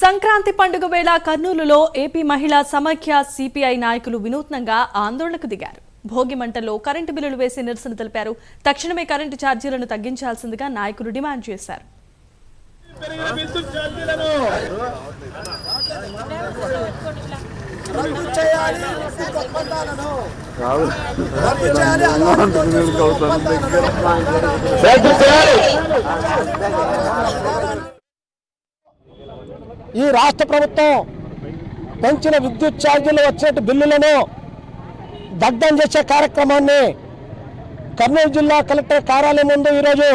సంక్రాంతి పండుగ వేళ కర్నూలులో ఏపీ మహిళా సమైక్య సిపిఐ నాయకులు వినూత్నంగా ఆందోళనకు దిగారు. భోగి మంటల్లో కరెంటు బిల్లులు వేసి నిరసన తెలిపారు. తక్షణమే కరెంటు ఛార్జీలను తగ్గించాల్సిందిగా నాయకులు డిమాండ్ చేశారు. ఈ రాష్ట్ర ప్రభుత్వం పెంచిన విద్యుత్ ఛార్జీలు వచ్చినట్టు బిల్లులను దగ్ధం చేసే కార్యక్రమాన్ని కర్నూలు జిల్లా కలెక్టర్ కార్యాలయం ముందు ఈరోజు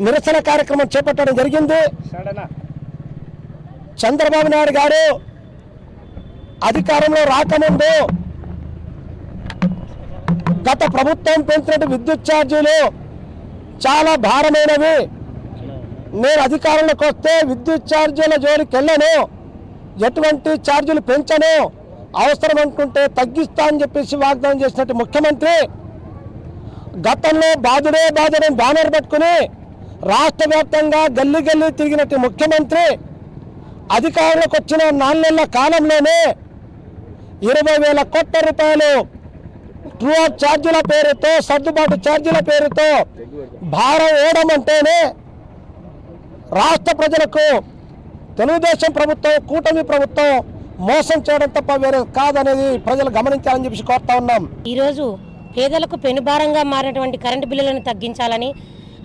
నిరసన కార్యక్రమం చేపట్టడం జరిగింది. చంద్రబాబు నాయుడు గారు అధికారంలో రాకముందు గత ప్రభుత్వం పెంచినట్టు విద్యుత్ ఛార్జీలు చాలా భారమైనవి, నేను అధికారంలోకి వస్తే విద్యుత్ ఛార్జీల జోలికి వెళ్ళను, ఎటువంటి ఛార్జీలు పెంచను, అవసరం అనుకుంటే తగ్గిస్తా అని చెప్పేసి వాగ్దానం చేసినట్టు ముఖ్యమంత్రి గతంలో బాధుడే బాధుడని బ్యానర్ పెట్టుకుని రాష్ట్ర వ్యాప్తంగా గల్లీ గల్లీ తిరిగినట్టు ముఖ్యమంత్రి అధికారంలోకి వచ్చిన 4 నెలల కాలంలోనే 20,000 కోట్ల రూపాయలు ట్రూ ఆఫ్ ఛార్జీల పేరుతో, సర్దుబాటు ఛార్జీల పేరుతో భారం వేయడం అంటేనే రాష్ట్ర ప్రజలకు తెలుగుదేశం ప్రభుత్వం, కూటమి ప్రభుత్వం మోసం చేయడం తప్ప వేరే కాదనేది ప్రజలు గమనించాలని చెప్పి కోరుతా ఉన్నాం. ఈరోజు పేదలకు పెనుభారంగా మారినటువంటి కరెంటు బిల్లులను తగ్గించాలని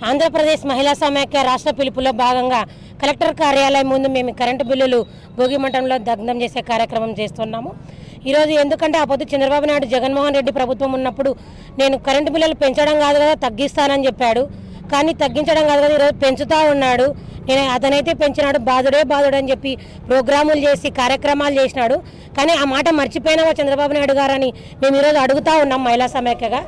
ఆంధ్రప్రదేశ్ మహిళా సమైక్య రాష్ట్ర పిలుపులో భాగంగా కలెక్టర్ కార్యాలయం ముందు మేము కరెంటు బిల్లులు భోగి మంటంలో దగ్ధం చేసే కార్యక్రమం చేస్తున్నాము. ఈరోజు ఎందుకంటే ఆ పొద్దు చంద్రబాబు నాయుడు జగన్మోహన్ రెడ్డి ప్రభుత్వం ఉన్నప్పుడు నేను కరెంటు బిల్లులు పెంచడం కాదు కదా తగ్గిస్తానని చెప్పాడు, కానీ తగ్గించడం కాదు కదా ఈరోజు పెంచుతూ ఉన్నాడు. అతనైతే పెంచినాడు, బాధుడే బాధుడు అని చెప్పి ప్రోగ్రాములు చేసి కార్యక్రమాలు చేసినాడు. కానీ ఆ మాట మర్చిపోయినావా చంద్రబాబు నాయుడు గారు అని మేము ఈరోజు అడుగుతూ ఉన్నాం మహిళా సమైక్యగా.